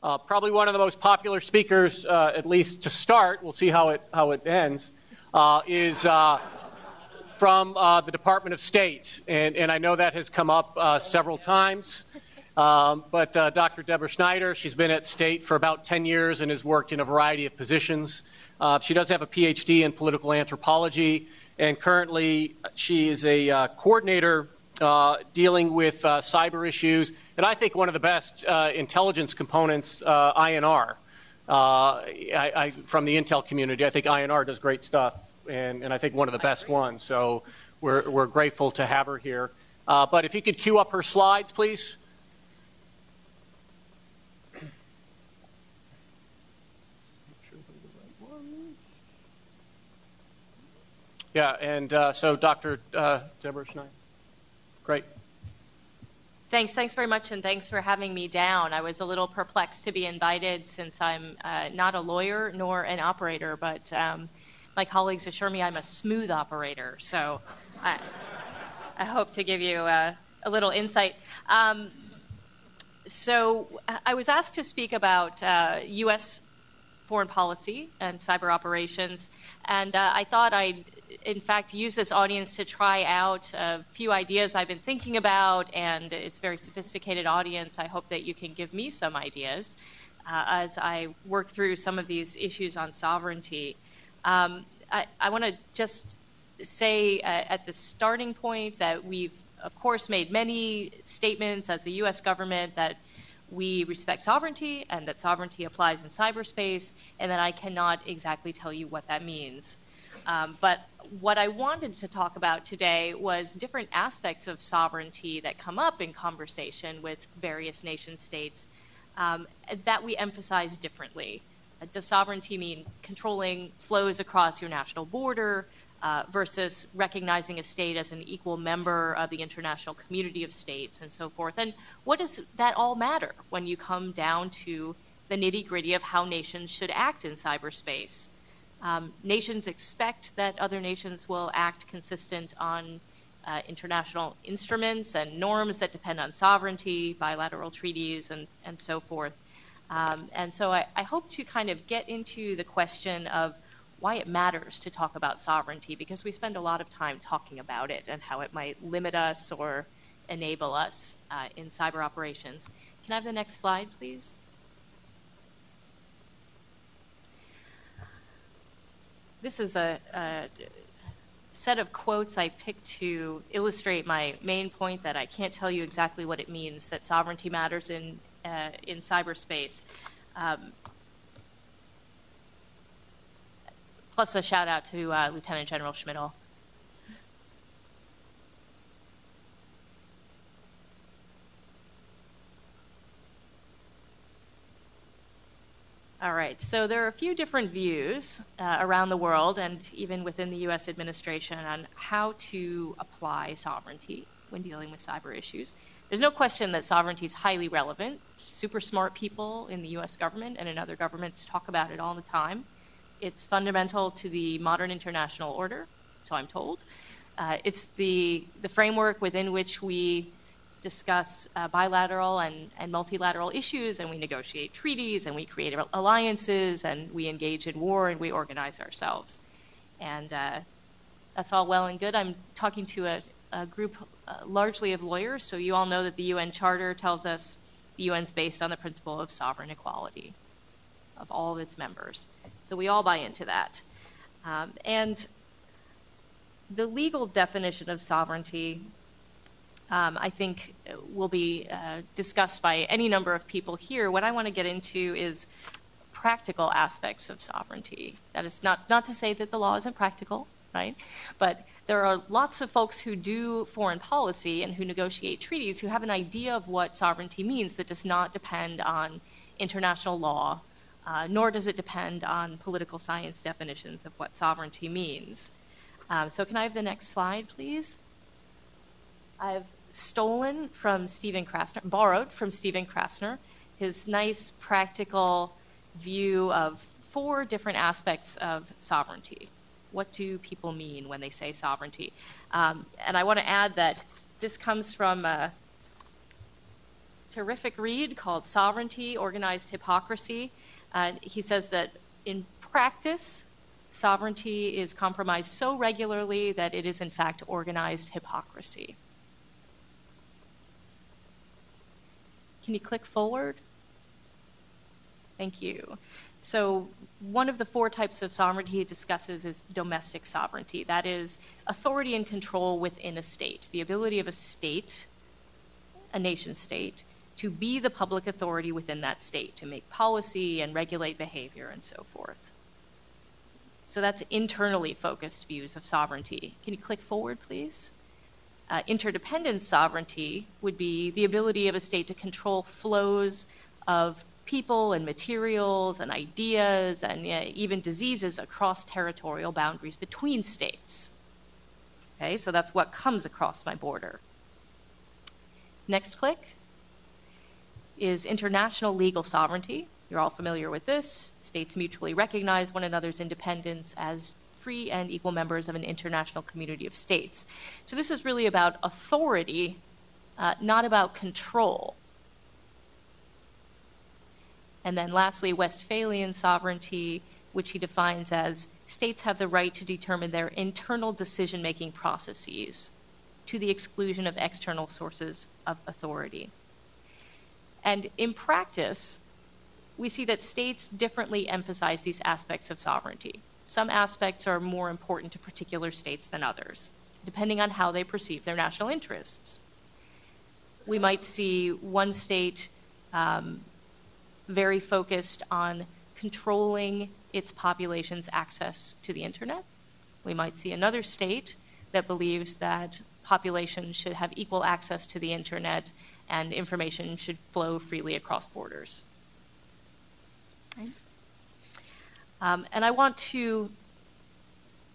Probably one of the most popular speakers, at least to start, we'll see how it ends, is from the Department of State. And I know that has come up several times. But Dr. Deborah Schneider, she's been at State for about 10 years and has worked in a variety of positions. She does have a PhD in political anthropology, and currently she is a coordinator dealing with cyber issues, and I think one of the best intelligence components, INR. From the Intel community, I think INR does great stuff, and I think one of the best ones. So we're grateful to have her here. But if you could cue up her slides, please. Yeah, and so Dr. Deborah Schneider. Great. Thanks very much, and thanks for having me down. I was a little perplexed to be invited since I'm not a lawyer nor an operator, but my colleagues assure me I'm a smooth operator, so I hope to give you a little insight. So I was asked to speak about U.S. foreign policy and cyber operations, and I thought I'd in fact use this audience to try out a few ideas I've been thinking about, and it's a very sophisticated audience. I hope that you can give me some ideas as I work through some of these issues on sovereignty. I want to just say at the starting point that we've of course made many statements as the U.S. government that we respect sovereignty and that sovereignty applies in cyberspace, and that I cannot exactly tell you what that means. But what I wanted to talk about today was different aspects of sovereignty that come up in conversation with various nation states that we emphasize differently. Does sovereignty mean controlling flows across your national border versus recognizing a state as an equal member of the international community of states and so forth? And what does that all matter when you come down to the nitty-gritty of how nations should act in cyberspace? Nations expect that other nations will act consistent on international instruments and norms that depend on sovereignty, bilateral treaties, and so forth. And so I hope to kind of get into the question of why it matters to talk about sovereignty, because we spend a lot of time talking about it and how it might limit us or enable us in cyber operations. Can I have the next slide, please? This is a set of quotes I picked to illustrate my main point that I can't tell you exactly what it means that sovereignty matters in cyberspace. Plus a shout out to Lieutenant General Schmidl. All right, so there are a few different views around the world and even within the US administration on how to apply sovereignty when dealing with cyber issues. There's no question that sovereignty is highly relevant. Super smart people in the US government and in other governments talk about it all the time. It's fundamental to the modern international order, so I'm told. It's the framework within which we discuss bilateral and multilateral issues, and we negotiate treaties, and we create alliances, and we engage in war, and we organize ourselves. And that's all well and good. I'm talking to a group largely of lawyers, so you all know that the UN Charter tells us the UN's based on the principle of sovereign equality of all of its members. So we all buy into that. And the legal definition of sovereignty I think will be discussed by any number of people here. What I want to get into is practical aspects of sovereignty. That is not to say that the law isn't practical, right? But there are lots of folks who do foreign policy and who negotiate treaties who have an idea of what sovereignty means that does not depend on international law, nor does it depend on political science definitions of what sovereignty means. So can I have the next slide, please? I've stolen from Stephen Krasner, borrowed from Stephen Krasner, his nice practical view of 4 different aspects of sovereignty. What do people mean when they say sovereignty? And I want to add that this comes from terrific read called Sovereignty, Organized Hypocrisy. He says that in practice, sovereignty is compromised so regularly that it is in fact organized hypocrisy. Can you click forward? Thank you. So one of the 4 types of sovereignty he discusses is domestic sovereignty. That is authority and control within a state, the ability of a state, a nation state, to be the public authority within that state, to make policy and regulate behavior and so forth. So that's internally focused views of sovereignty. Can you click forward, please? Interdependent sovereignty would be the ability of a state to control flows of people and materials and ideas and even diseases across territorial boundaries between states. Okay, so that's what comes across my border. Next click is international legal sovereignty. You're all familiar with this. States mutually recognize one another's independence as free and equal members of an international community of states. So this is really about authority, not about control. And then lastly, Westphalian sovereignty, which he defines as states have the right to determine their internal decision-making processes to the exclusion of external sources of authority. And in practice, we see that states differently emphasize these aspects of sovereignty. Some aspects are more important to particular states than others, depending on how they perceive their national interests. We might see one state very focused on controlling its population's access to the internet. We might see another state that believes that populations should have equal access to the internet and information should flow freely across borders. Right? And I want to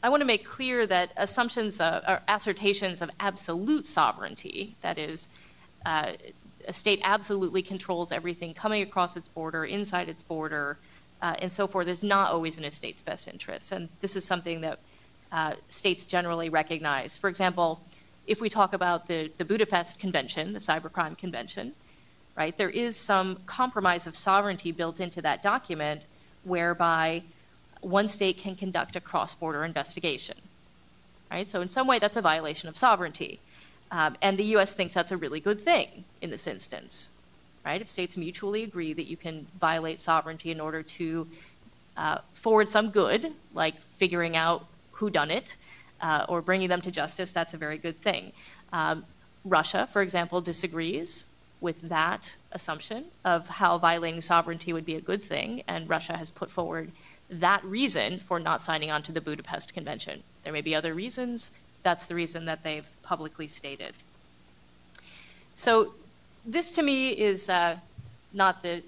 make clear that assumptions or assertions of absolute sovereignty, that is, a state absolutely controls everything coming across its border, inside its border, and so forth, is not always in a state's best interest. And this is something that states generally recognize. For example, if we talk about the Budapest Convention, the Cybercrime Convention, right, there is some compromise of sovereignty built into that document whereby one state can conduct a cross-border investigation, right? So in some way, that's a violation of sovereignty. And the U.S. thinks that's a really good thing in this instance, right? If states mutually agree that you can violate sovereignty in order to forward some good, like figuring out who done it or bringing them to justice, that's a very good thing. Russia, for example, disagrees with that assumption of how violating sovereignty would be a good thing, and Russia has put forward that reason for not signing on to the Budapest Convention. There may be other reasons. That's the reason that they've publicly stated. So this to me is not the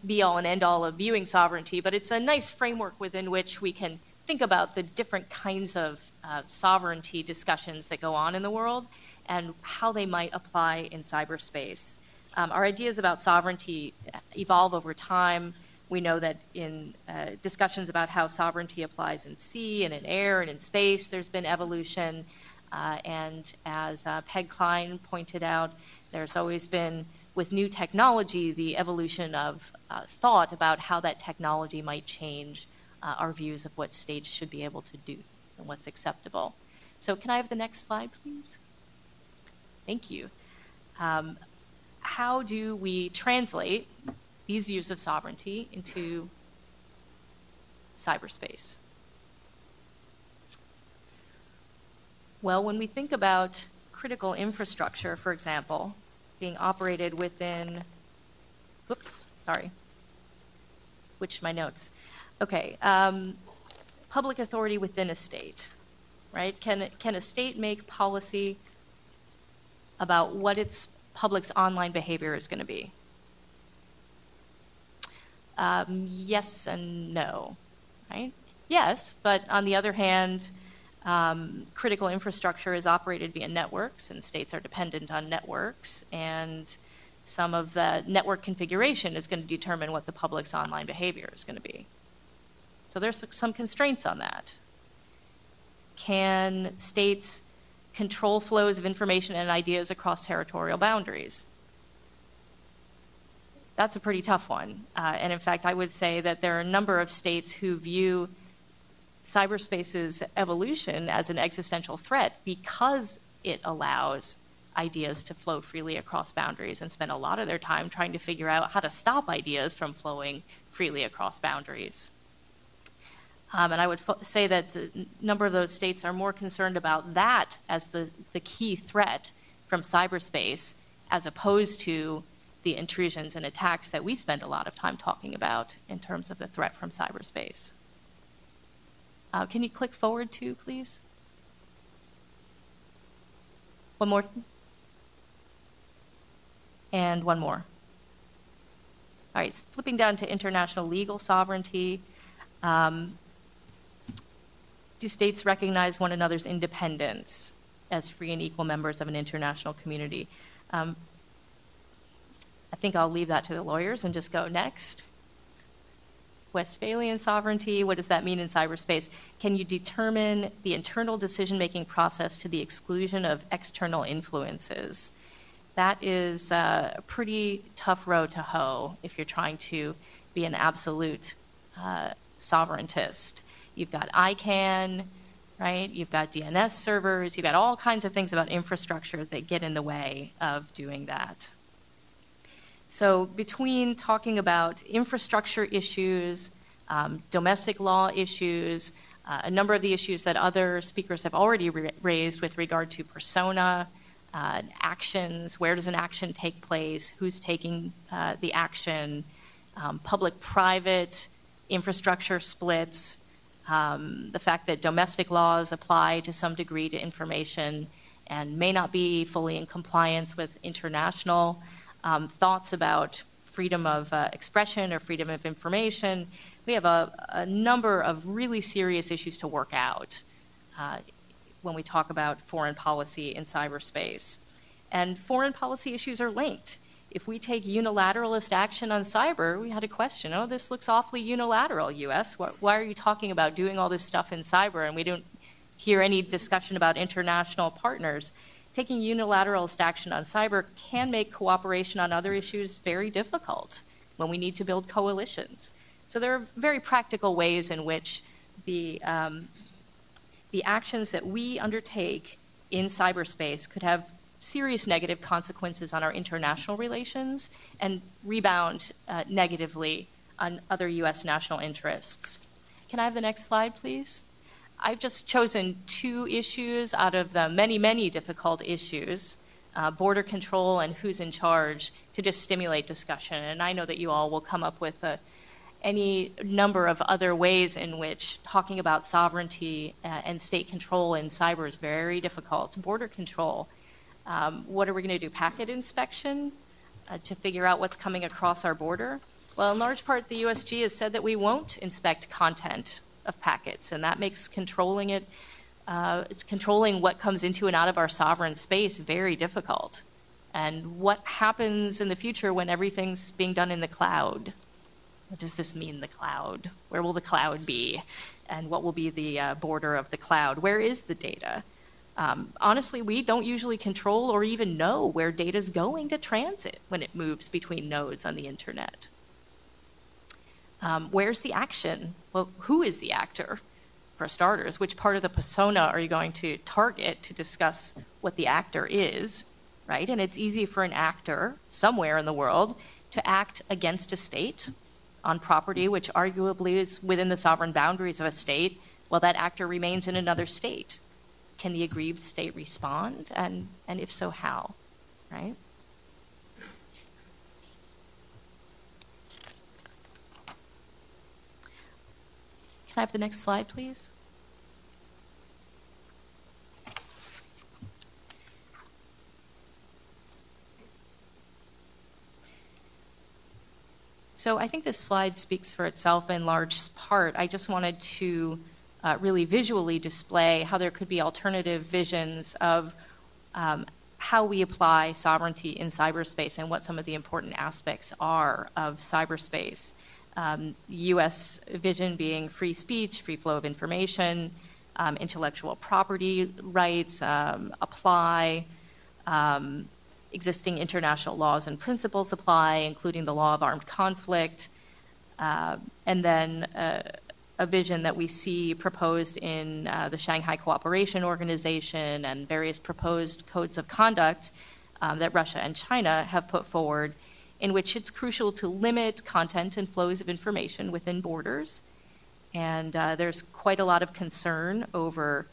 be-all and end-all of viewing sovereignty, but it's a nice framework within which we can think about the different kinds of sovereignty discussions that go on in the world and how they might apply in cyberspace. Our ideas about sovereignty evolve over time. We know that in discussions about how sovereignty applies in sea and in air and in space, there's been evolution. And as Peg Klein pointed out, there's always been, with new technology, the evolution of thought about how that technology might change our views of what states should be able to do and what's acceptable. So can I have the next slide, please? Thank you. How do we translate these views of sovereignty into cyberspace? Well, when we think about critical infrastructure, for example, being operated within, whoops, sorry, switched my notes. Okay, public authority within a state, right? Can a state make policy about what its public's online behavior is going to be? Yes and no, right? Yes, but on the other hand, critical infrastructure is operated via networks, and states are dependent on networks, and some of the network configuration is going to determine what the public's online behavior is going to be. So there's some constraints on that. Can states control flows of information and ideas across territorial boundaries? That's a pretty tough one. And in fact, I would say that there are a number of states who view cyberspace's evolution as an existential threat because it allows ideas to flow freely across boundaries, and spend a lot of their time trying to figure out how to stop ideas from flowing freely across boundaries. And I would say that a number of those states are more concerned about that as the key threat from cyberspace, as opposed to the intrusions and attacks that we spend a lot of time talking about in terms of the threat from cyberspace. Can you click forward too, please? One more. And one more. All right, flipping down to international legal sovereignty. Do states recognize one another's independence as free and equal members of an international community? I think I'll leave that to the lawyers and just go next. Westphalian sovereignty, what does that mean in cyberspace? Can you determine the internal decision-making process to the exclusion of external influences? That is a pretty tough row to hoe if you're trying to be an absolute sovereigntist. You've got ICANN, right? You've got DNS servers. You've got all kinds of things about infrastructure that get in the way of doing that. So between talking about infrastructure issues, domestic law issues, a number of the issues that other speakers have already raised with regard to persona, actions, where does an action take place, who's taking the action, public-private infrastructure splits, the fact that domestic laws apply to some degree to information and may not be fully in compliance with international thoughts about freedom of expression or freedom of information. We have a number of really serious issues to work out when we talk about foreign policy in cyberspace. And foreign policy issues are linked. If we take unilateralist action on cyber, we had a question, oh, this looks awfully unilateral, US. Why are you talking about doing all this stuff in cyber? And we don't hear any discussion about international partners. Taking unilateralist action on cyber can make cooperation on other issues very difficult when we need to build coalitions. So there are very practical ways in which the actions that we undertake in cyberspace could have serious negative consequences on our international relations and rebound negatively on other US national interests. Can I have the next slide, please? I've just chosen 2 issues out of the many, many difficult issues, border control and who's in charge, to just stimulate discussion. And I know that you all will come up with any number of other ways in which talking about sovereignty and state control in cyber is very difficult. Border control. What are we going to do? Packet inspection to figure out what's coming across our border? Well, in large part, the USG has said that we won't inspect content of packets, and that makes controlling it, it's controlling what comes into and out of our sovereign space very difficult. And what happens in the future when everything's being done in the cloud? What does this mean, the cloud? Where will the cloud be? And what will be the border of the cloud? Where is the data? Honestly, we don't usually control or even know where data is going to transit when it moves between nodes on the internet. Where's the action? Well, who is the actor? For starters, which part of the persona are you going to target to discuss what the actor is, right? And it's easy for an actor somewhere in the world to act against a state on property which arguably is within the sovereign boundaries of a state, while that actor remains in another state. Can the aggrieved state respond? And if so, how, right? Can I have the next slide, please? So I think this slide speaks for itself in large part. I just wanted to really visually display how there could be alternative visions of how we apply sovereignty in cyberspace and what some of the important aspects are of cyberspace. U.S. vision being free speech, free flow of information, intellectual property rights, apply, existing international laws and principles apply, including the law of armed conflict, and then a vision that we see proposed in the Shanghai Cooperation Organization and various proposed codes of conduct that Russia and China have put forward, in which it's crucial to limit content and flows of information within borders. And there's quite a lot of concern over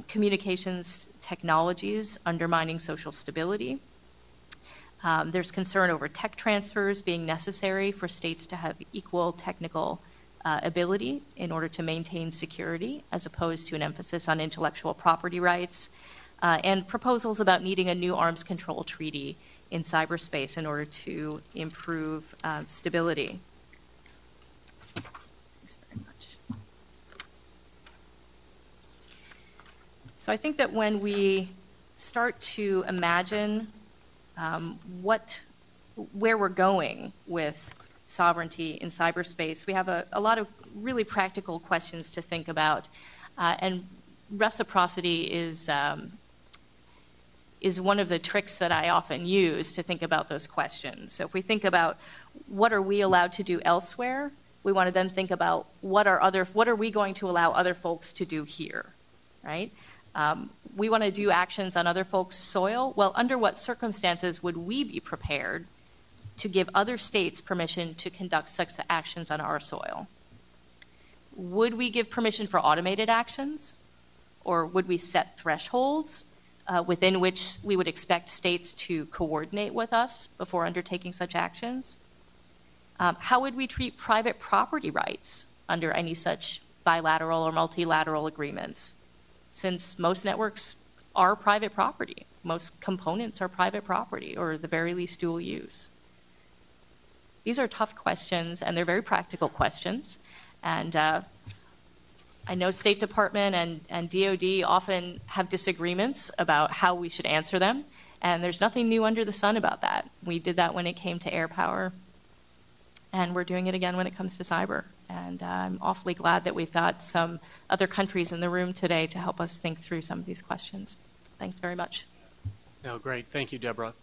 communications technologies undermining social stability. There's concern over tech transfers being necessary for states to have equal technical ability in order to maintain security, as opposed to an emphasis on intellectual property rights, and proposals about needing a new arms control treaty in cyberspace in order to improve stability. Thanks very much. So I think that when we start to imagine where we're going with sovereignty in cyberspace, we have a lot of really practical questions to think about, and reciprocity is one of the tricks that I often use to think about those questions. So if we think about what are we allowed to do elsewhere, we want to then think about what are we going to allow other folks to do here, right? We want to do actions on other folks' soil. Well, under what circumstances would we be prepared to give other states permission to conduct such actions on our soil? Would we give permission for automated actions? Or would we set thresholds within which we would expect states to coordinate with us before undertaking such actions? How would we treat private property rights under any such bilateral or multilateral agreements? Since most networks are private property, most components are private property, or at the very least dual use. These are tough questions, and they're very practical questions. And I know State Department and DoD often have disagreements about how we should answer them, and there's nothing new under the sun about that. We did that when it came to air power, and we're doing it again when it comes to cyber. And I'm awfully glad that we've got some other countries in the room today to help us think through some of these questions. Thanks very much. No, great. Thank you, Deborah.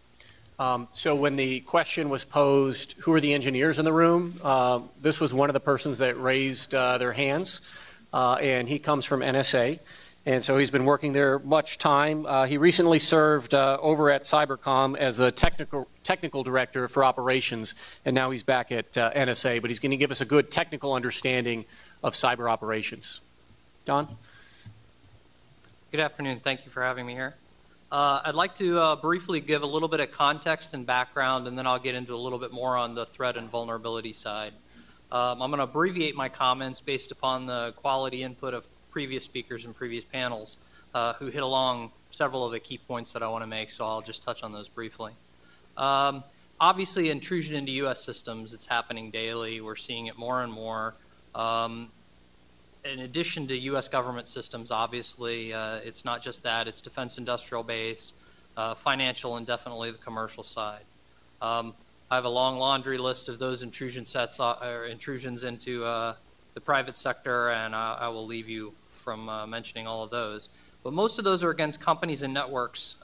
So when the question was posed, who are the engineers in the room? This was one of the persons that raised their hands, and he comes from NSA. And so he's been working there much time. He recently served over at Cybercom as the technical director for operations, and now he's back at NSA. But he's going to give us a good technical understanding of cyber operations. Don? Good afternoon. Thank you for having me here. I'd like to briefly give a little bit of context and background, and then I'll get into a little bit more on the threat and vulnerability side. I'm going to abbreviate my comments based upon the quality input of previous speakers and previous panels who hit along several of the key points that I want to make, so I'll just touch on those briefly. Obviously, intrusion into U.S. systems, it's happening daily. We're seeing it more and more. In addition to U.S. government systems, obviously, it's not just that. It's defense industrial base, financial, and definitely the commercial side. I have a long laundry list of those intrusion sets, or intrusions into the private sector, and I will leave you from mentioning all of those. But most of those are against companies and networks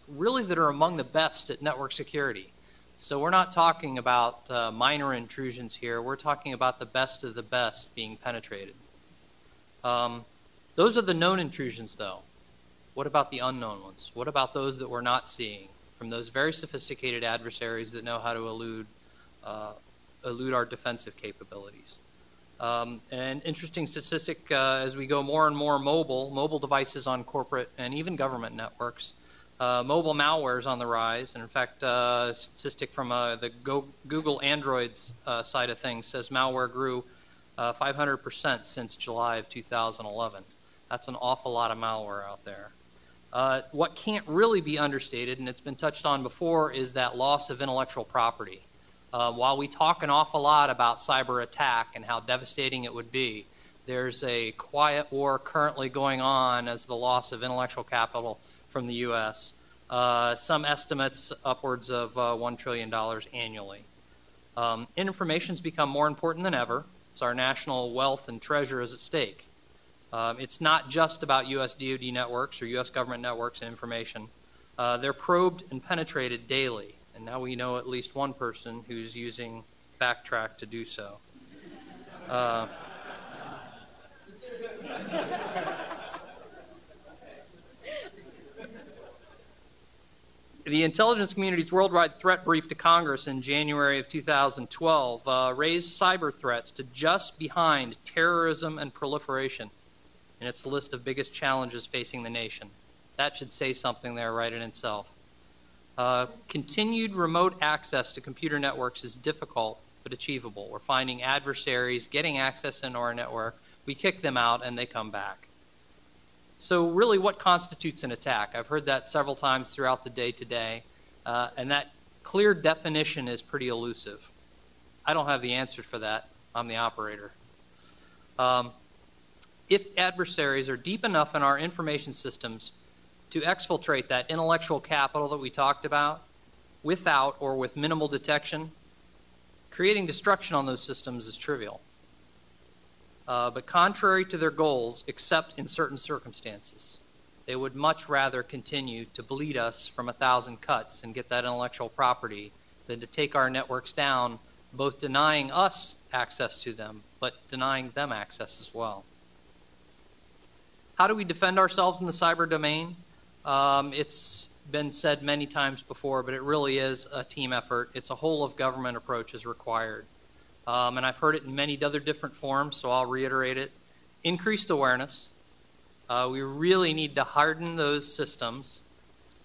really that are among the best at network security. So we're not talking about minor intrusions here. We're talking about the best of the best being penetrated. Those are the known intrusions, though. What about the unknown ones? What about those that we're not seeing from those very sophisticated adversaries that know how to elude our defensive capabilities? An interesting statistic, as we go more and more mobile devices on corporate and even government networks, mobile malware is on the rise. And in fact, a statistic from the Google Android's side of things says malware grew 500% since July of 2011. That's an awful lot of malware out there. What can't really be understated, and it's been touched on before, is that loss of intellectual property. While we talk an awful lot about cyber attack and how devastating it would be, there's a quiet war currently going on as the loss of intellectual capital from the U.S. Some estimates upwards of $1 trillion annually. Information's become more important than ever. It's our national wealth and treasure is at stake. It's not just about U.S. DoD networks or U.S. government networks and information. They're probed and penetrated daily, and now we know at least one person who's using Backtrack to do so. The intelligence community's worldwide threat brief to Congress in January of 2012 raised cyber threats to just behind terrorism and proliferation in its list of biggest challenges facing the nation. That should say something there right in itself. Continued remote access to computer networks is difficult but achievable. We're finding adversaries getting access into our network. We kick them out and they come back. So really, what constitutes an attack? I've heard that several times throughout the day today, and that clear definition is pretty elusive. I don't have the answer for that. I'm the operator. If adversaries are deep enough in our information systems to exfiltrate that intellectual capital that we talked about without or with minimal detection, creating destruction on those systems is trivial. But contrary to their goals, except in certain circumstances, they would much rather continue to bleed us from 1,000 cuts and get that intellectual property than to take our networks down, both denying us access to them, but denying them access as well. How do we defend ourselves in the cyber domain? It's been said many times before, but it really is a team effort. It's a whole of government approach is required. And I've heard it in many other different forms, so I'll reiterate it. Increased awareness. We really need to harden those systems,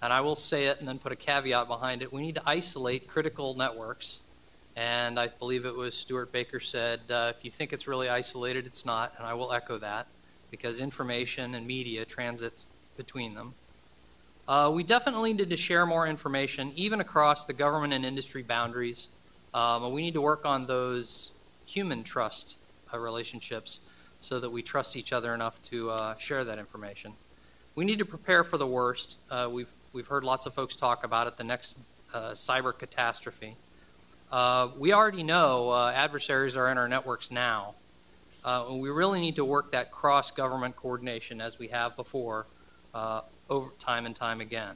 and I will say it and then put a caveat behind it. We need to isolate critical networks, and I believe it was Stuart Baker said, if you think it's really isolated, it's not, and I will echo that, because information and media transits between them. We definitely need to share more information, even across the government and industry boundaries. We need to work on those human trust relationships so that we trust each other enough to share that information. We need to prepare for the worst. We've heard lots of folks talk about it, the next cyber catastrophe. We already know adversaries are in our networks now. And we really need to work that cross-government coordination as we have before over time and time again.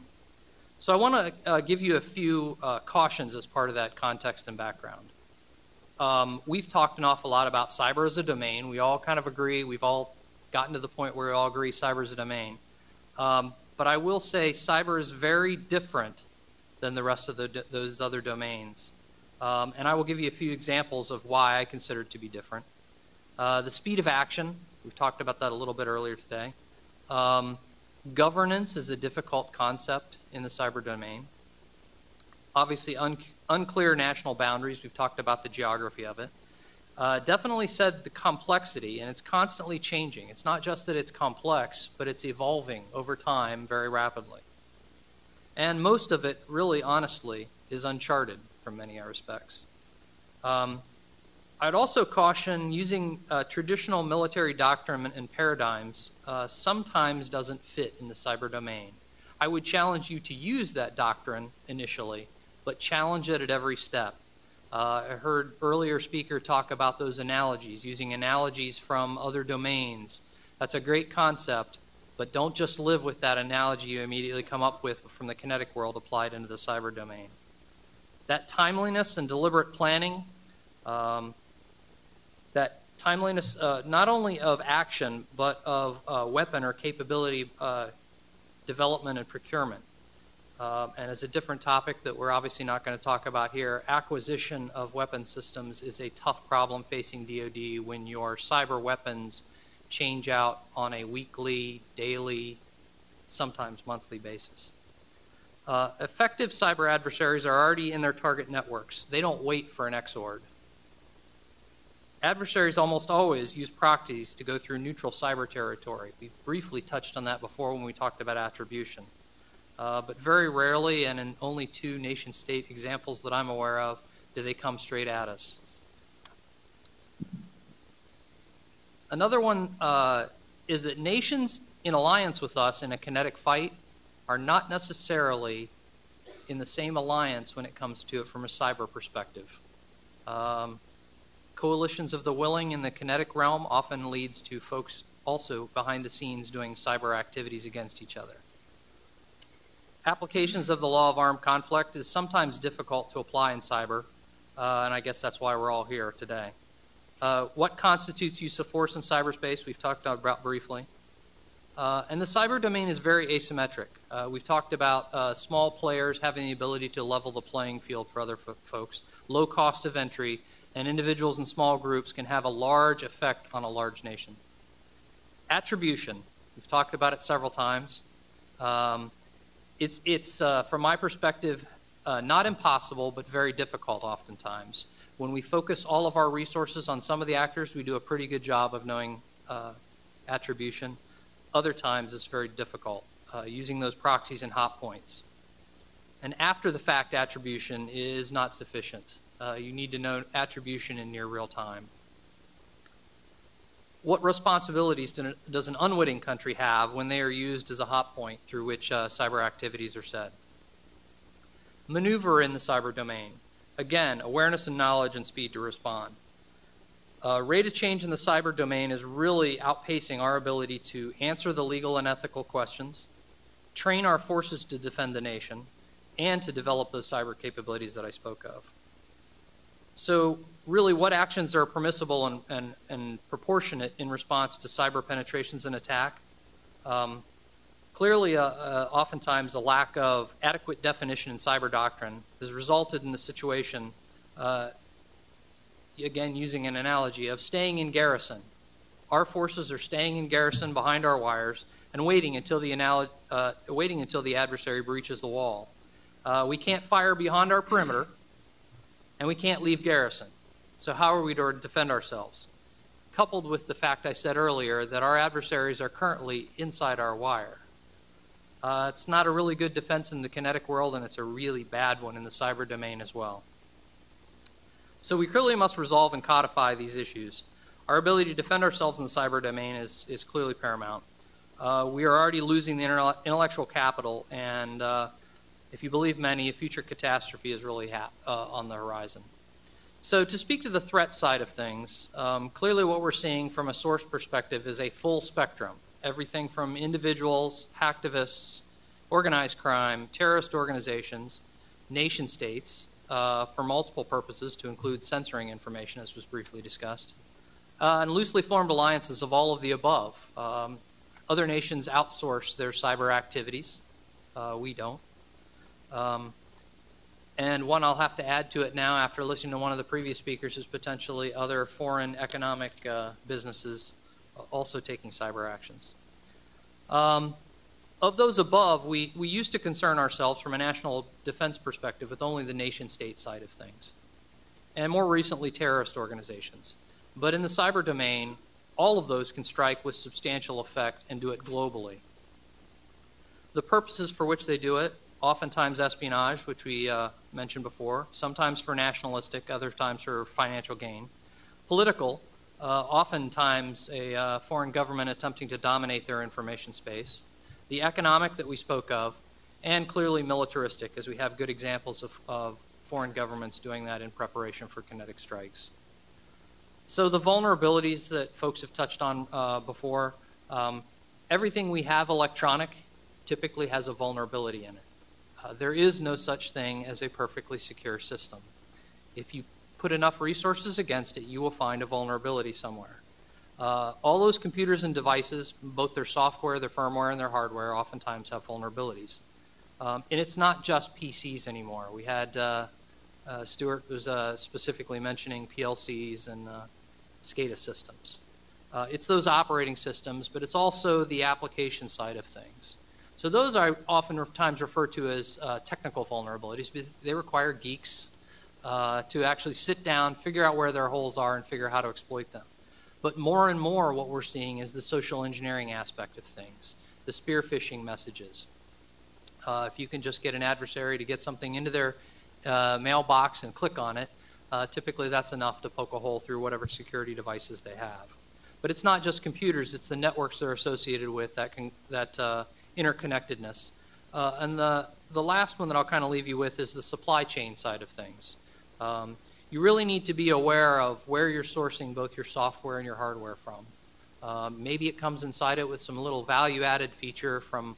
So I want to give you a few cautions as part of that context and background. We've talked an awful lot about cyber as a domain. We all kind of agree. We've all gotten to the point where we all agree cyber is a domain. But I will say cyber is very different than the rest of those other domains. And I will give you a few examples of why I consider it to be different. The speed of action. We've talked about that a little bit earlier today. Governance is a difficult concept in the cyber domain. Obviously, unclear national boundaries. We've talked about the geography of it. Definitely said the complexity, and it's constantly changing. It's not just that it's complex, but it's evolving over time very rapidly. And most of it, really honestly, is uncharted from many respects. I'd also caution using traditional military doctrine and paradigms sometimes doesn't fit in the cyber domain. I would challenge you to use that doctrine initially, but challenge it at every step. I heard earlier speaker talk about those analogies, using analogies from other domains. That's a great concept, but don't just live with that analogy you immediately come up with from the kinetic world applied into the cyber domain. That timeliness and deliberate planning, that timeliness not only of action, but of weapon or capability development and procurement. And as a different topic that we're obviously not going to talk about here, acquisition of weapon systems is a tough problem facing DoD when your cyber weapons change out on a weekly, daily, sometimes monthly basis. Effective cyber adversaries are already in their target networks. They don't wait for an XORD. Adversaries almost always use proxies to go through neutral cyber territory. We briefly touched on that before when we talked about attribution. But very rarely, and in only 2 nation-state examples that I'm aware of, do they come straight at us. Another one is that nations in alliance with us in a kinetic fight are not necessarily in the same alliance when it comes to it from a cyber perspective. Coalitions of the willing in the kinetic realm often leads to folks also behind the scenes doing cyber activities against each other. Applications of the law of armed conflict is sometimes difficult to apply in cyber, and I guess that's why we're all here today. What constitutes use of force in cyberspace, we've talked about briefly. And the cyber domain is very asymmetric. We've talked about small players having the ability to level the playing field for other folks, low cost of entry, and individuals in small groups can have a large effect on a large nation. Attribution, we've talked about it several times. It's from my perspective, not impossible, but very difficult oftentimes. When we focus all of our resources on some of the actors, we do a pretty good job of knowing attribution. Other times, it's very difficult, using those proxies and hot points. And after the fact attribution is not sufficient. You need to know attribution in near real time. What responsibilities does an unwitting country have when they are used as a hot point through which cyber activities are said? Maneuver in the cyber domain. Again, awareness and knowledge and speed to respond. Rate of change in the cyber domain is really outpacing our ability to answer the legal and ethical questions, train our forces to defend the nation, and to develop those cyber capabilities that I spoke of. So really, what actions are permissible and proportionate in response to cyber penetrations and attack? Clearly, oftentimes a lack of adequate definition in cyber doctrine has resulted in the situation, again using an analogy, of staying in garrison. Our forces are staying in garrison behind our wires and waiting until the adversary breaches the wall. We can't fire beyond our perimeter, and we can't leave garrison. So how are we to defend ourselves? Coupled with the fact I said earlier that our adversaries are currently inside our wire. It's not a really good defense in the kinetic world, and it's a really bad one in the cyber domain as well. So we clearly must resolve and codify these issues. Our ability to defend ourselves in the cyber domain is clearly paramount. We are already losing the intellectual capital, and if you believe many, a future catastrophe is really on the horizon. So to speak to the threat side of things, clearly what we're seeing from a source perspective is a full spectrum. Everything from individuals, hacktivists, organized crime, terrorist organizations, nation states, for multiple purposes to include censoring information, as was briefly discussed, and loosely formed alliances of all of the above. Other nations outsource their cyber activities. We don't. And one I'll have to add to it now after listening to one of the previous speakers is potentially other foreign economic businesses also taking cyber actions. Of those above, we used to concern ourselves from a national defense perspective with only the nation-state side of things, and more recently terrorist organizations. But in the cyber domain, all of those can strike with substantial effect and do it globally. The purposes for which they do it, oftentimes espionage, which we mentioned before, sometimes for nationalistic, other times for financial gain. Political, oftentimes a foreign government attempting to dominate their information space. The economic that we spoke of, and clearly militaristic, as we have good examples of foreign governments doing that in preparation for kinetic strikes. So the vulnerabilities that folks have touched on before, everything we have electronic typically has a vulnerability in it. There is no such thing as a perfectly secure system. If you put enough resources against it, you will find a vulnerability somewhere. All those computers and devices, both their software, their firmware, and their hardware, oftentimes have vulnerabilities. And it's not just PCs anymore. We had, Stuart was specifically mentioning PLCs and SCADA systems. It's those operating systems, but it's also the application side of things. So those are oftentimes referred to as technical vulnerabilities because they require geeks to actually sit down, figure out where their holes are, and figure out how to exploit them. But more and more what we're seeing is the social engineering aspect of things, the spear phishing messages. If you can just get an adversary to get something into their mailbox and click on it, typically that's enough to poke a hole through whatever security devices they have. But it's not just computers, it's the networks they're associated with that interconnectedness. And the last one that I'll kind of leave you with is the supply chain side of things. You really need to be aware of where you're sourcing both your software and your hardware from. Maybe it comes inside it with some little value-added feature from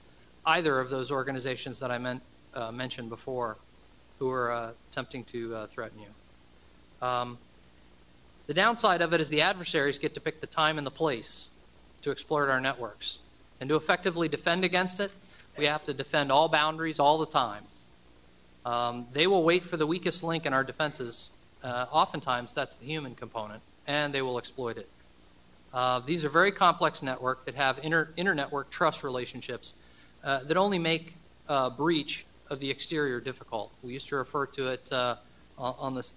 either of those organizations that I mentioned before who are attempting to threaten you. The downside of it is the adversaries get to pick the time and the place to exploit our networks. And to effectively defend against it, we have to defend all boundaries all the time. They will wait for the weakest link in our defenses. Oftentimes, that's the human component, and they will exploit it. These are very complex networks that have inter-network trust relationships that only make breach of the exterior difficult. We used to refer to it on this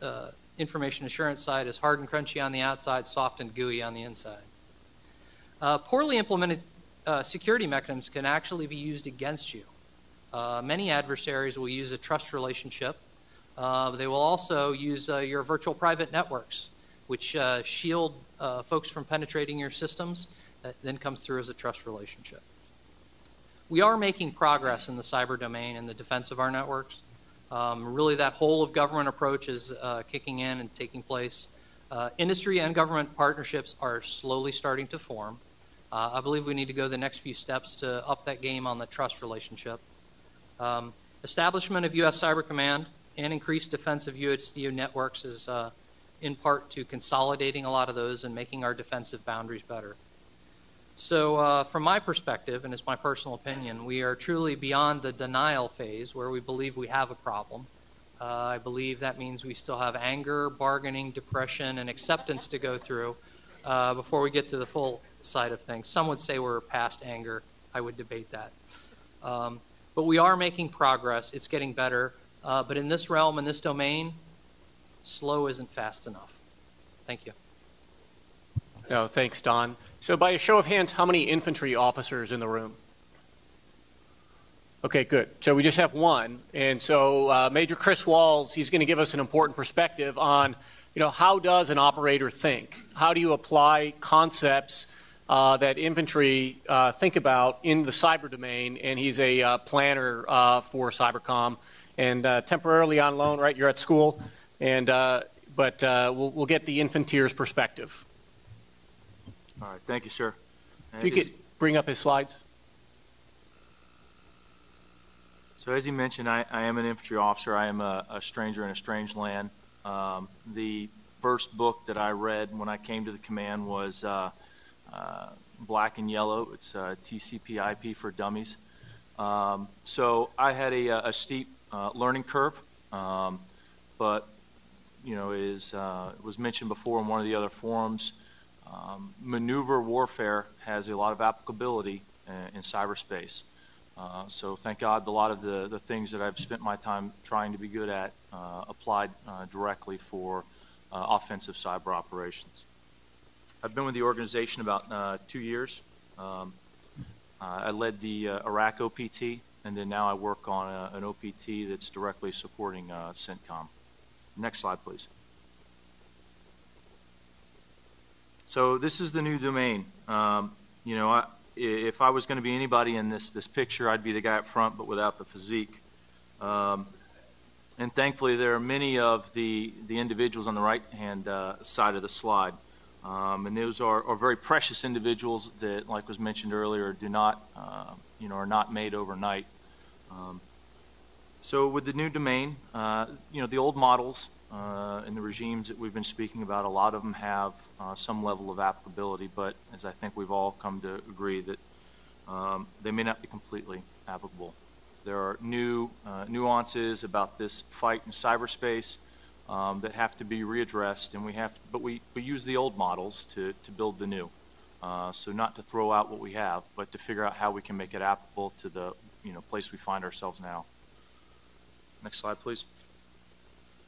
information assurance side as hard and crunchy on the outside, soft and gooey on the inside. Poorly implemented security mechanisms can actually be used against you. Many adversaries will use a trust relationship. They will also use your virtual private networks, which shield folks from penetrating your systems. That then comes through as a trust relationship. We are making progress in the cyber domain and the defense of our networks. Really, that whole of government approach is kicking in and taking place. Industry and government partnerships are slowly starting to form. I believe we need to go the next few steps to up that game on the trust relationship. Establishment of U.S. Cyber Command and increased defense of UHDO networks is in part to consolidating a lot of those and making our defensive boundaries better. So from my perspective, and it's my personal opinion, we are truly beyond the denial phase where we believe we have a problem. I believe that means we still have anger, bargaining, depression, and acceptance to go through before we get to the full side of things. Some would say we're past anger. I would debate that. But we are making progress. It's getting better. But in this realm, in this domain, slow isn't fast enough. Thank you. No, thanks, Don. So by a show of hands, how many infantry officers in the room? Okay, good. So we just have one. And so Major Chris Walls, he's going to give us an important perspective on, how does an operator think? How do you apply concepts that infantry think about in the cyber domain? And he's a planner for Cybercom and temporarily on loan, right? You're at school. And but we'll get the infantier's perspective. All right, thank you, sir. If you could bring up his slides. So as he mentioned, I am an infantry officer. I am a stranger in a strange land. The first book that I read when I came to the command was Black and Yellow. It's TCP/IP for Dummies. So I had a steep learning curve, but was mentioned before in one of the other forums. Maneuver warfare has a lot of applicability in cyberspace. So thank God a lot of the things that I've spent my time trying to be good at applied directly for offensive cyber operations. I've been with the organization about 2 years. I led the Iraq OPT, and then now I work on an OPT that's directly supporting CENTCOM. Next slide, please. So this is the new domain. If I was going to be anybody in this picture, I'd be the guy up front, but without the physique. And thankfully, there are many of the individuals on the right-hand side of the slide. And those are very precious individuals that, like was mentioned earlier, do not, are not made overnight. So with the new domain, the old models and the regimes that we've been speaking about, a lot of them have some level of applicability, but as I think we've all come to agree that they may not be completely applicable. There are new nuances about this fight in cyberspace that have to be readdressed, and we use the old models to build the new. So not to throw out what we have, but to figure out how we can make it applicable to the place we find ourselves now. Next slide, please.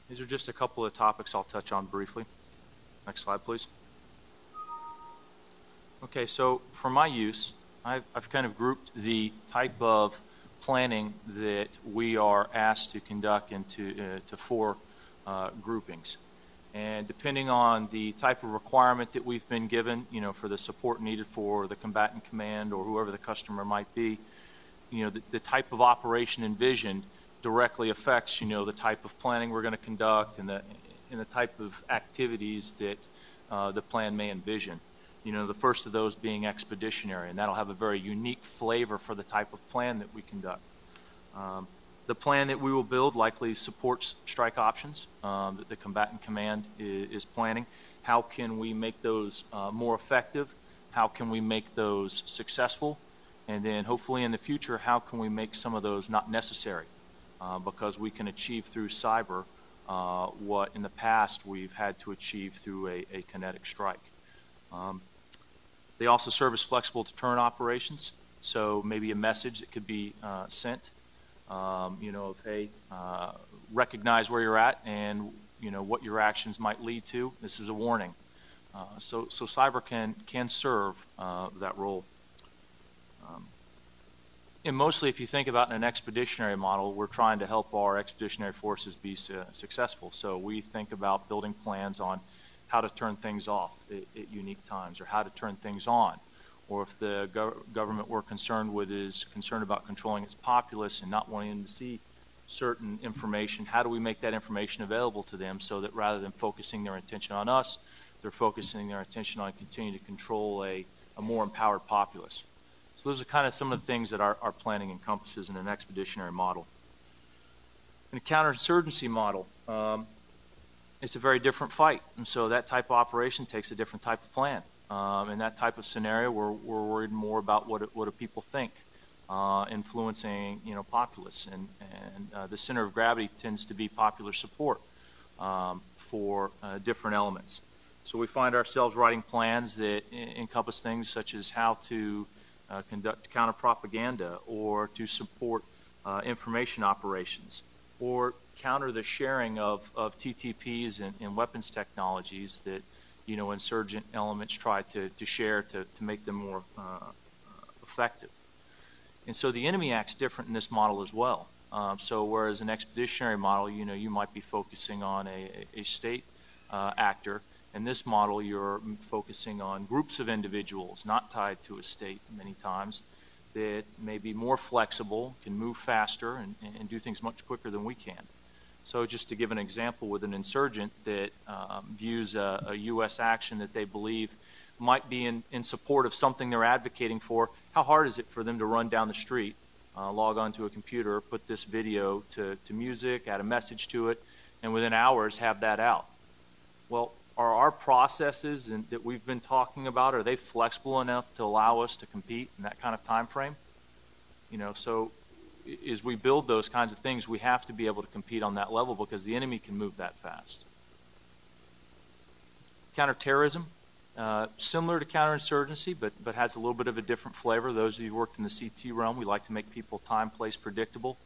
These are just a couple of topics I'll touch on briefly. Next slide, please. Okay, so for my use, I've kind of grouped the type of planning that we are asked to conduct into to 4 groupings. And depending on the type of requirement that we've been given, for the support needed for the combatant command or whoever the customer might be, the type of operation envisioned directly affects, the type of planning we're going to conduct and the type of activities that the plan may envision. The first of those being Expeditionary, and that'll have a very unique flavor for the type of plan that we conduct. The plan that we will build likely supports strike options that the combatant command is planning. How can we make those more effective? How can we make those successful? And then hopefully in the future, how can we make some of those not necessary? Because we can achieve through cyber what in the past we've had to achieve through a kinetic strike. They also serve as flexible deterrent operations. So maybe a message that could be sent, of, hey, recognize where you're at and, what your actions might lead to. This is a warning. So cyber can serve that role. And mostly, if you think about in an expeditionary model, we're trying to help our expeditionary forces be successful. So we think about building plans on how to turn things off at unique times, or how to turn things on. Or if the government we're concerned with is concerned about controlling its populace and not wanting them to see certain information, how do we make that information available to them so that rather than focusing their attention on us, they're focusing their attention on continuing to control a more empowered populace. So those are kind of some of the things that our planning encompasses in an expeditionary model. In a counterinsurgency model, it's a very different fight, and so that type of operation takes a different type of plan. In that type of scenario, we're worried more about what do people think, influencing populace, and the center of gravity tends to be popular support for different elements. So we find ourselves writing plans that encompass things such as how to conduct counter-propaganda, or to support information operations, or counter the sharing of TTPs and weapons technologies that insurgent elements try to share to make them more effective. And so the enemy acts different in this model as well. So whereas an expeditionary model, you might be focusing on a state actor, in this model you're focusing on groups of individuals not tied to a state many times that may be more flexible, can move faster, and do things much quicker than we can. So just to give an example, with an insurgent that views a U.S. action that they believe might be in support of something they're advocating for, how hard is it for them to run down the street, log onto a computer, put this video to music, add a message to it, and within hours have that out? Well, are our processes that we've been talking about, are they flexible enough to allow us to compete in that kind of time frame? So as we build those kinds of things, we have to be able to compete on that level because the enemy can move that fast. Counterterrorism, similar to counterinsurgency, but has a little bit of a different flavor. Those of you who worked in the CT realm, we like to make people time, place, predictable,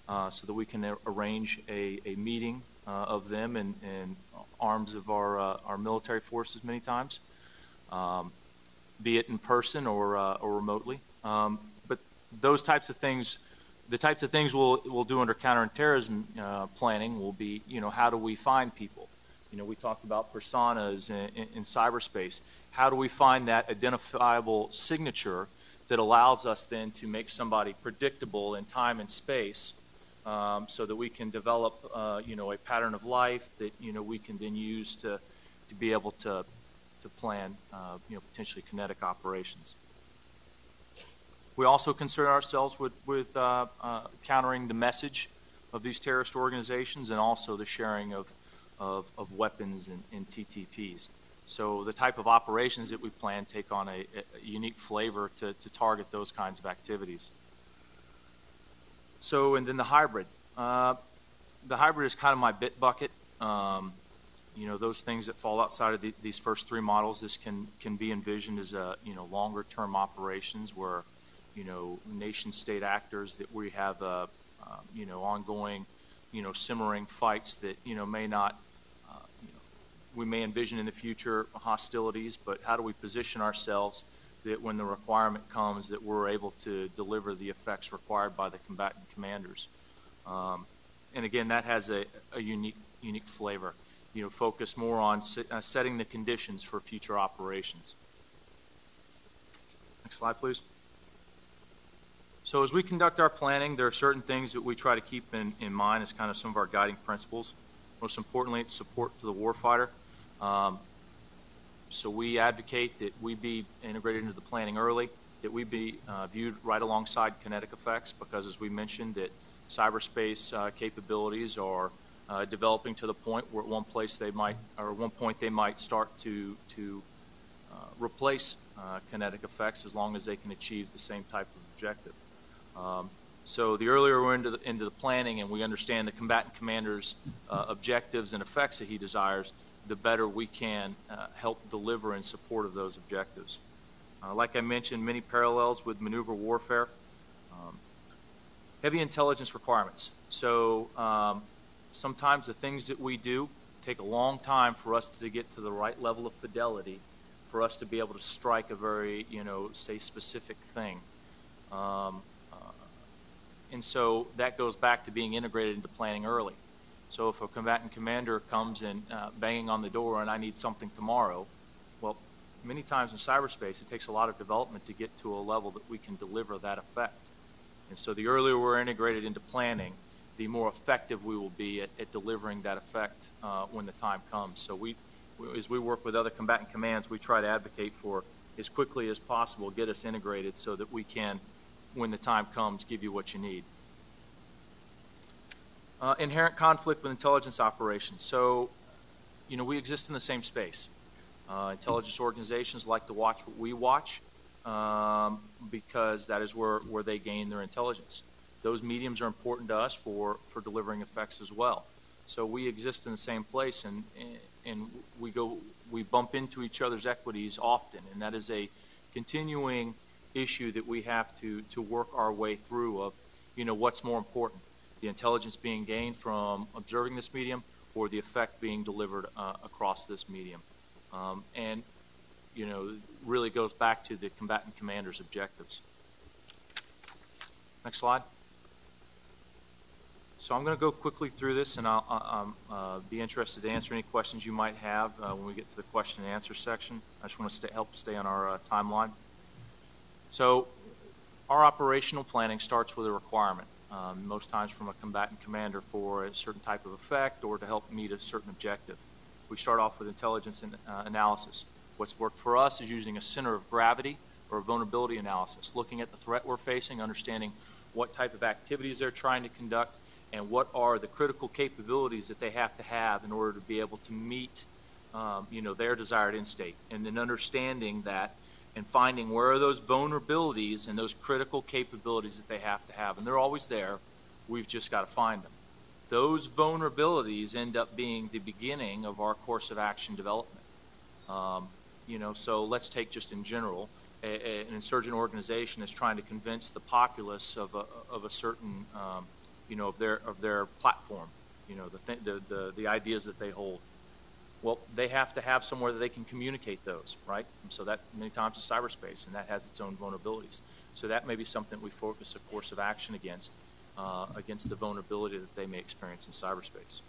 so that we can arrange a meeting of them and arms of our military forces many times, be it in person or remotely. But those types of things, the types of things we'll do under counterterrorism planning will be, how do we find people? We talked about personas in cyberspace. How do we find that identifiable signature that allows us then to make somebody predictable in time and space, so that we can develop, a pattern of life that, we can then use to be able to plan, potentially kinetic operations. We also concern ourselves with countering the message of these terrorist organizations and also the sharing of weapons and TTPs. So the type of operations that we plan take on a unique flavor to target those kinds of activities. So, and then the hybrid. The hybrid is kind of my bit bucket. Those things that fall outside of these first three models, this can be envisioned as longer term operations where, nation-state actors that we have, ongoing, simmering fights that, may not, we may envision in the future hostilities, but how do we position ourselves that when the requirement comes that we're able to deliver the effects required by the combatant commanders. And again, that has a unique flavor. Focus more on setting the conditions for future operations. Next slide, please. So as we conduct our planning, there are certain things that we try to keep in mind as kind of some of our guiding principles. Most importantly, it's support to the warfighter. So we advocate that we be integrated into the planning early, that we be viewed right alongside kinetic effects, because as we mentioned, that cyberspace capabilities are developing to the point where at one point they might start to replace kinetic effects, as long as they can achieve the same type of objective. So the earlier we're into the planning and we understand the combatant commander's objectives and effects that he desires, the better we can help deliver in support of those objectives. Like I mentioned, many parallels with maneuver warfare. Heavy intelligence requirements. So sometimes the things that we do take a long time for us to get to the right level of fidelity for us to be able to strike a very, say, specific thing. And so that goes back to being integrated into planning early. So if a combatant commander comes in banging on the door and I need something tomorrow, well, many times in cyberspace it takes a lot of development to get to a level that we can deliver that effect. And so the earlier we're integrated into planning, the more effective we will be at delivering that effect when the time comes. So as we work with other combatant commands, we try to advocate for, as quickly as possible, get us integrated so that we can, when the time comes, give you what you need. Inherent conflict with intelligence operations. So, we exist in the same space. Intelligence organizations like to watch what we watch because that is where they gain their intelligence. Those mediums are important to us for delivering effects as well. So we exist in the same place, and we bump into each other's equities often, and that is a continuing issue that we have to work our way through of, what's more important, the intelligence being gained from observing this medium or the effect being delivered across this medium. And, really goes back to the combatant commander's objectives. Next slide. So I'm going to go quickly through this, and I'll be interested to answer any questions you might have when we get to the question and answer section. I just want to help stay on our timeline. So our operational planning starts with a requirement, most times from a combatant commander for a certain type of effect or to help meet a certain objective. We start off with intelligence and analysis. What's worked for us is using a center of gravity or a vulnerability analysis, looking at the threat we're facing, understanding what type of activities they're trying to conduct, and what are the critical capabilities that they have to have in order to be able to meet their desired end state. And then understanding that and finding where are those vulnerabilities and those critical capabilities that they have to have. And they're always there. We've just got to find them. Those vulnerabilities end up being the beginning of our course of action development. So let's take just in general, an insurgent organization is trying to convince the populace of a certain, of their platform, the ideas that they hold. Well, they have to have somewhere that they can communicate those, right? And so that many times is cyberspace, and that has its own vulnerabilities. So that may be something we focus a course of action against the vulnerability that they may experience in cyberspace.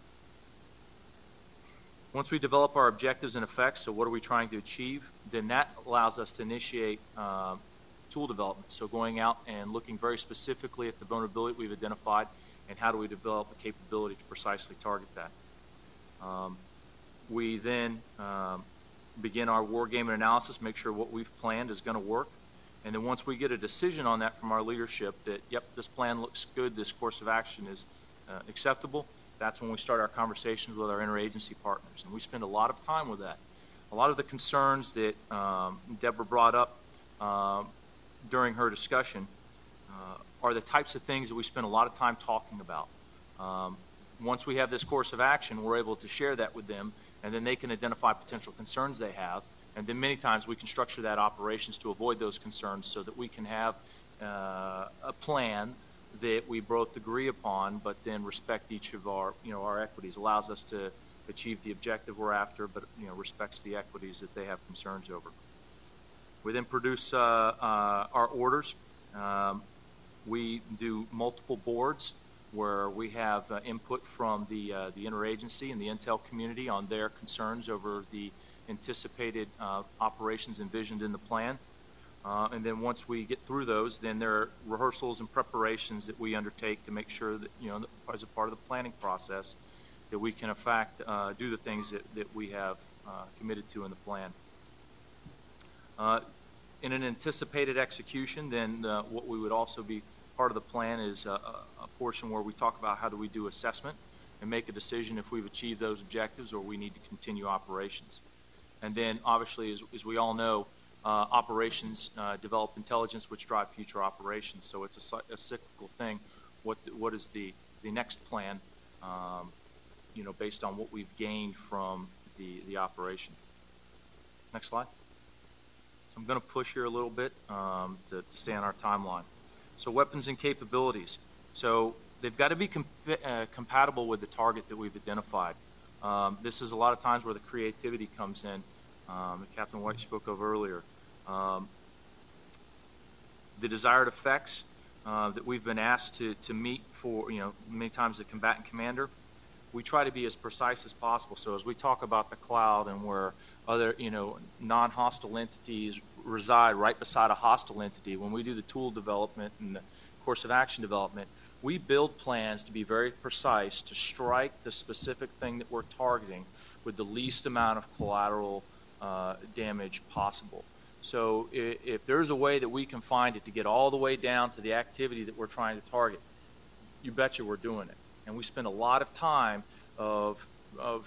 Once we develop our objectives and effects, so what are we trying to achieve, then that allows us to initiate tool development. So going out and looking very specifically at the vulnerability we've identified and how do we develop a capability to precisely target that. We then begin our war game analysis, make sure what we've planned is going to work. And then once we get a decision on that from our leadership that, yep, this plan looks good, this course of action is acceptable, that's when we start our conversations with our interagency partners. And we spend a lot of time with that. A lot of the concerns that Deborah brought up during her discussion are the types of things that we spend a lot of time talking about. Once we have this course of action, we're able to share that with them, and then they can identify potential concerns they have. And then many times we can structure that operations to avoid those concerns so that we can have a plan that we both agree upon, but then respect each of our, our equities. Allows us to achieve the objective we're after, but respects the equities that they have concerns over. We then produce our orders. We do multiple boards where we have input from the interagency and the intel community on their concerns over the anticipated operations envisioned in the plan. And then once we get through those, then there are rehearsals and preparations that we undertake to make sure that, as a part of the planning process, that we can, in fact, do the things that we have committed to in the plan. In an anticipated execution, then what we would also be part of the plan is a portion where we talk about how do we do assessment and make a decision if we've achieved those objectives or we need to continue operations. And then, obviously, as we all know, operations develop intelligence which drive future operations. So it's a cyclical thing. What is the next plan, based on what we've gained from the operation. Next slide. So I'm going to push here a little bit to stay on our timeline. So weapons and capabilities. So they've got to be compatible with the target that we've identified. This is a lot of times where the creativity comes in, that Captain White spoke of earlier. The desired effects that we've been asked to meet for, many times the combatant commander, we try to be as precise as possible. So as we talk about the cloud and where other, non-hostile entities reside right beside a hostile entity, when we do the tool development and the course of action development, we build plans to be very precise to strike the specific thing that we're targeting with the least amount of collateral damage possible. So if there's a way that we can find it to get all the way down to the activity that we're trying to target, you betcha we're doing it. And we spend a lot of time of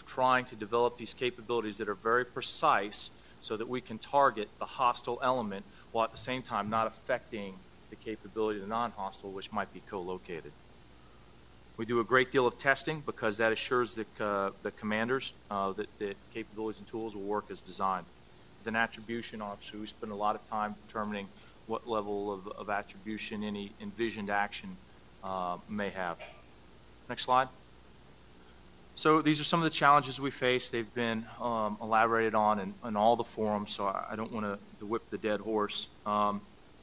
trying to develop these capabilities that are very precise so that we can target the hostile element while at the same time not affecting the capability of the non-hostile, which might be co-located. We do a great deal of testing because that assures the commanders that the capabilities and tools will work as designed. With an attribution officer, we spend a lot of time determining what level of attribution any envisioned action may have. Next slide. So these are some of the challenges we face. They've been elaborated on in all the forums, so I don't want to whip the dead horse. I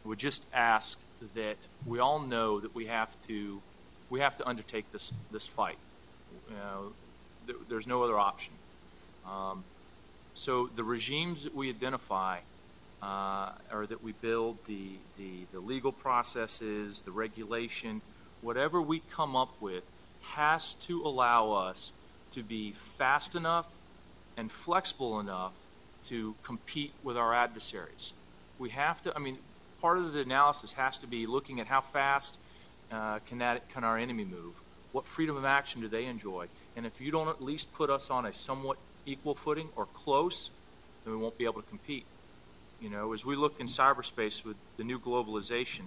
would just ask that we all know that we have to undertake this fight. There's no other option. So the regimes that we identify or that we build, the legal processes, the regulation, whatever we come up with has to allow us to be fast enough and flexible enough to compete with our adversaries. We have to, part of the analysis has to be looking at how fast can our enemy move, what freedom of action do they enjoy, and if you don't at least put us on a somewhat equal footing or close, then we won't be able to compete. As we look in cyberspace with the new globalization,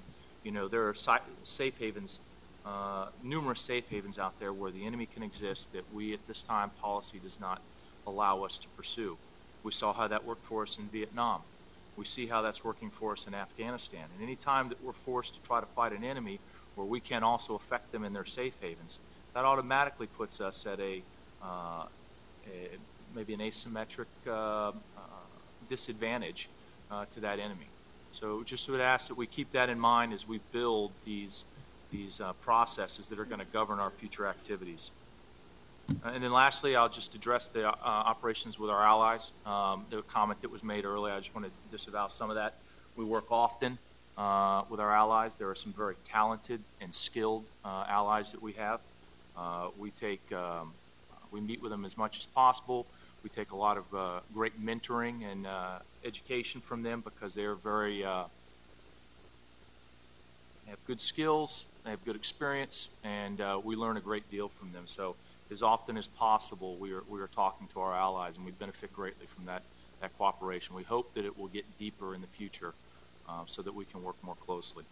there are safe havens, numerous safe havens out there where the enemy can exist that we at this time policy does not allow us to pursue. We saw how that worked for us in Vietnam. We see how that's working for us in Afghanistan. And any time that we're forced to try to fight an enemy where we can also affect them in their safe havens, that automatically puts us at maybe an asymmetric disadvantage to that enemy. So just would ask that we keep that in mind as we build these processes that are going to govern our future activities. And then lastly, I'll just address the operations with our allies. The comment that was made earlier, I just want to disavow some of that. We work often with our allies. There are some very talented and skilled allies that we have. We meet with them as much as possible. We take a lot of great mentoring and education from them because they're they have good skills, they have good experience, and we learn a great deal from them. So as often as possible, we are talking to our allies, and we benefit greatly from that cooperation. We hope that it will get deeper in the future so that we can work more closely.